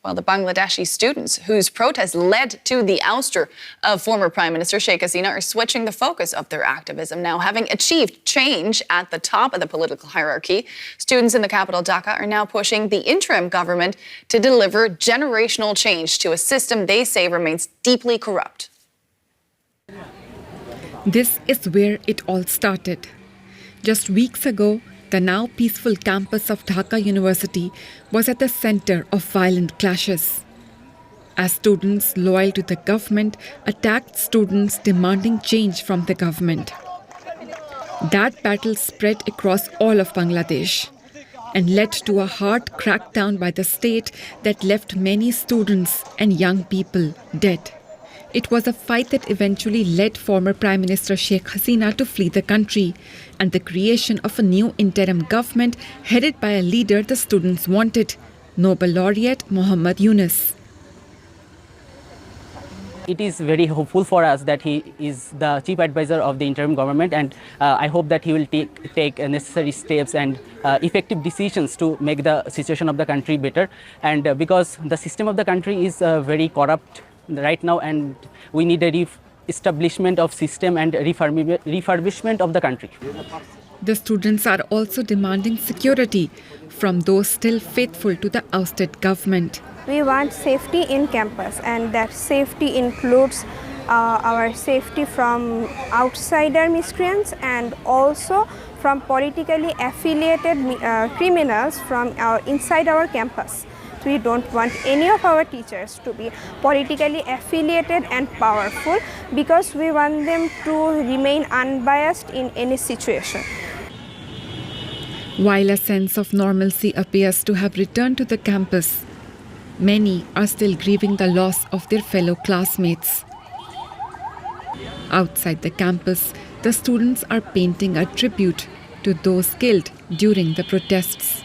Well, the Bangladeshi students whose protest led to the ouster of former Prime Minister Sheikh Hasina are switching the focus of their activism now. Having achieved change at the top of the political hierarchy, students in the capital Dhaka are now pushing the interim government to deliver generational change to a system they say remains deeply corrupt. This is where it all started. Just weeks ago, the now peaceful campus of Dhaka University was at the center of violent clashes. As students loyal to the government attacked students demanding change from the government. That battle spread across all of Bangladesh and led to a hard crackdown by the state that left many students and young people dead. It was a fight that eventually led former Prime Minister Sheikh Hasina to flee the country and the creation of a new interim government headed by a leader the students wanted, Nobel laureate Muhammad Yunus. It is very hopeful for us that he is the chief advisor of the interim government, and I hope that he will take necessary steps and effective decisions to make the situation of the country better. And because the system of the country is very corrupt right now, and we need a establishment of system and refurbishment of the country. The students are also demanding security from those still faithful to the ousted government. We want safety in campus, and that safety includes our safety from outsider miscreants and also from politically affiliated criminals from inside our campus. We don't want any of our teachers to be politically affiliated and powerful because we want them to remain unbiased in any situation. While a sense of normalcy appears to have returned to the campus, many are still grieving the loss of their fellow classmates. Outside the campus, the students are painting a tribute to those killed during the protests.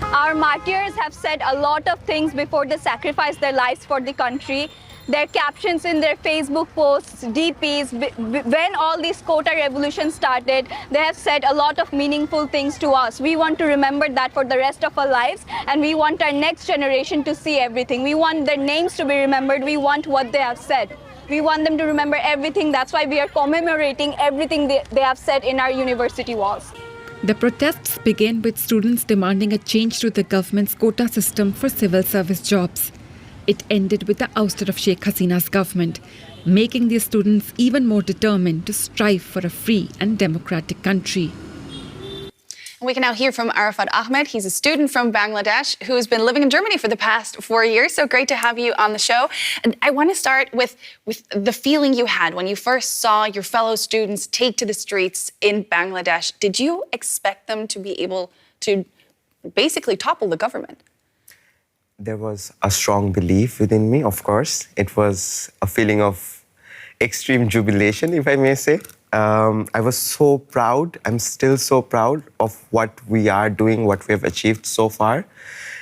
Our martyrs have said a lot of things before they sacrificed their lives for the country. Their captions in their Facebook posts, DPs, when all this quota revolution started, they have said a lot of meaningful things to us. We want to remember that for the rest of our lives, and we want our next generation to see everything. We want their names to be remembered. We want what they have said. We want them to remember everything. That's why we are commemorating everything they have said in our university walls. The protests began with students demanding a change to the government's quota system for civil service jobs. It ended with the ouster of Sheikh Hasina's government, making the students even more determined to strive for a free and democratic country. We can now hear from Arafat Ahmed. He's a student from Bangladesh who has been living in Germany for the past 4 years. So great to have you on the show. And I want to start with the feeling you had when you first saw your fellow students take to the streets in Bangladesh. Did you expect them to be able to basically topple the government? There was a strong belief within me, of course. It was a feeling of extreme jubilation, if I may say. I was so proud. I'm still so proud of what we are doing, what we have achieved so far.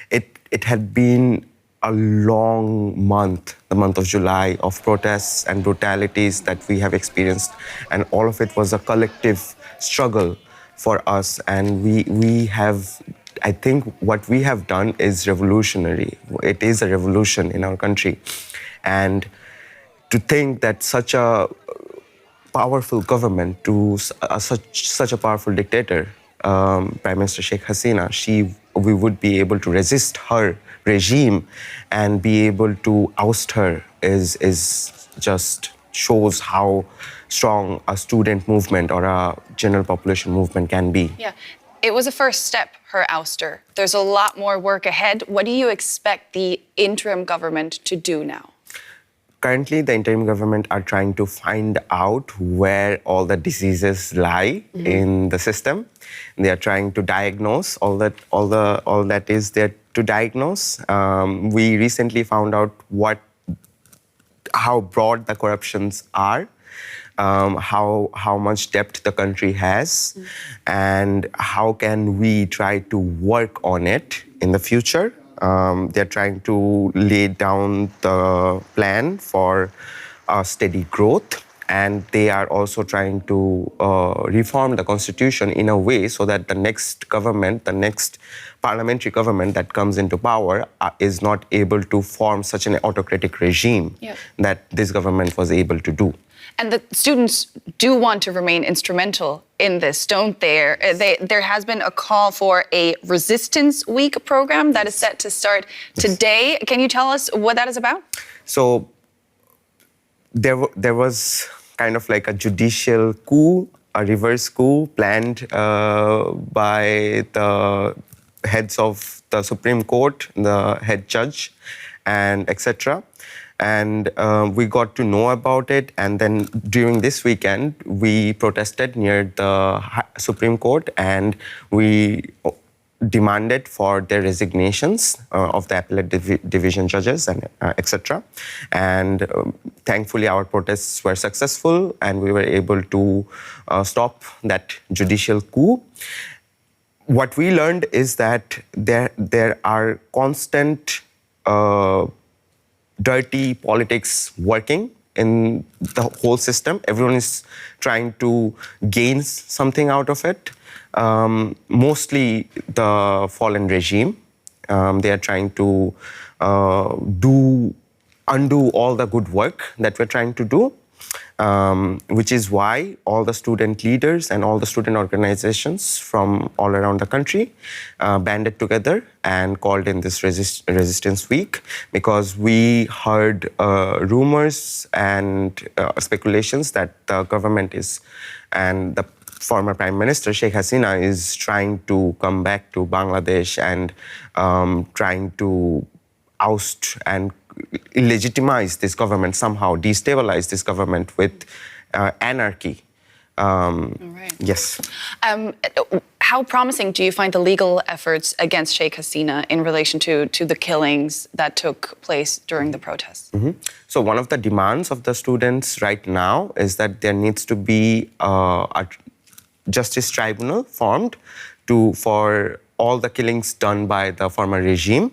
It had been a long month, the month of July, of protests and brutalities that we have experienced. And all of it was a collective struggle for us. And we have, I think what we have done is revolutionary. It is a revolution in our country. And to think that such a powerful government to such a powerful dictator, Prime Minister Sheikh Hasina, we would be able to resist her regime and be able to oust her is just shows how strong a student movement or a general population movement can be. Yeah, it was a first step, her ouster. There's a lot more work ahead. What do you expect the interim government to do now? Currently, the interim government are trying to find out where all the diseases lie in the system. They are trying to diagnose all that is there to diagnose. We recently found out how broad the corruptions are, how much debt the country has, and how can we try to work on it in the future. They're trying to lay down the plan for steady growth and they are also trying to reform the constitution in a way so that the next government, the next parliamentary government that comes into power is not able to form such an autocratic regime that this government was able to do. And the students do want to remain instrumental in this, don't they? There has been a call for a Resistance Week program that is set to start today. Can you tell us what that is about? So there was kind of like a judicial coup, a reverse coup planned by the heads of the Supreme Court, the head judge, and etc. And we got to know about it, and then during this weekend we protested near the Supreme Court, and we demanded for their resignations of the appellate division judges and etc. And thankfully our protests were successful, and we were able to stop that judicial coup. What we learned is that there are constant dirty politics working in the whole system. Everyone is trying to gain something out of it. Mostly the fallen regime. They are trying to undo all the good work that we're trying to do, which is why all the student leaders and all the student organizations from all around the country banded together and called in this Resistance Week, because we heard rumors and speculations that the government is, and the former Prime Minister Sheikh Hasina is trying to come back to Bangladesh and trying to oust and illegitimize this government, somehow destabilize this government with anarchy. Right. Yes. How promising do you find the legal efforts against Sheikh Hasina in relation to the killings that took place during the protests? So one of the demands of the students right now is that there needs to be a justice tribunal formed for all the killings done by the former regime.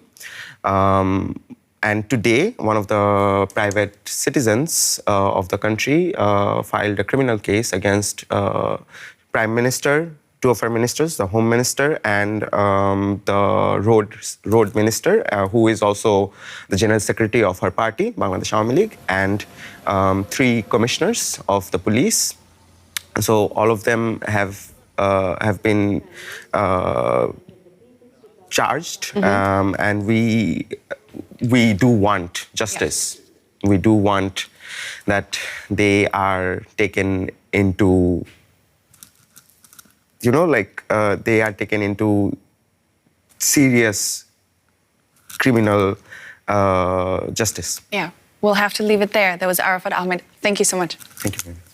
And today, one of the private citizens of the country filed a criminal case against Prime Minister, two of our ministers, the Home Minister and the Road Minister, who is also the General Secretary of her party, Bangladesh Awami League, and 3 commissioners of the police. So all of them have been charged, and we do want justice. Yes. We do want that they are taken into, they are taken into serious criminal justice. Yeah, we'll have to leave it there. That was Arafat Ahmed. Thank you so much. Thank you very much.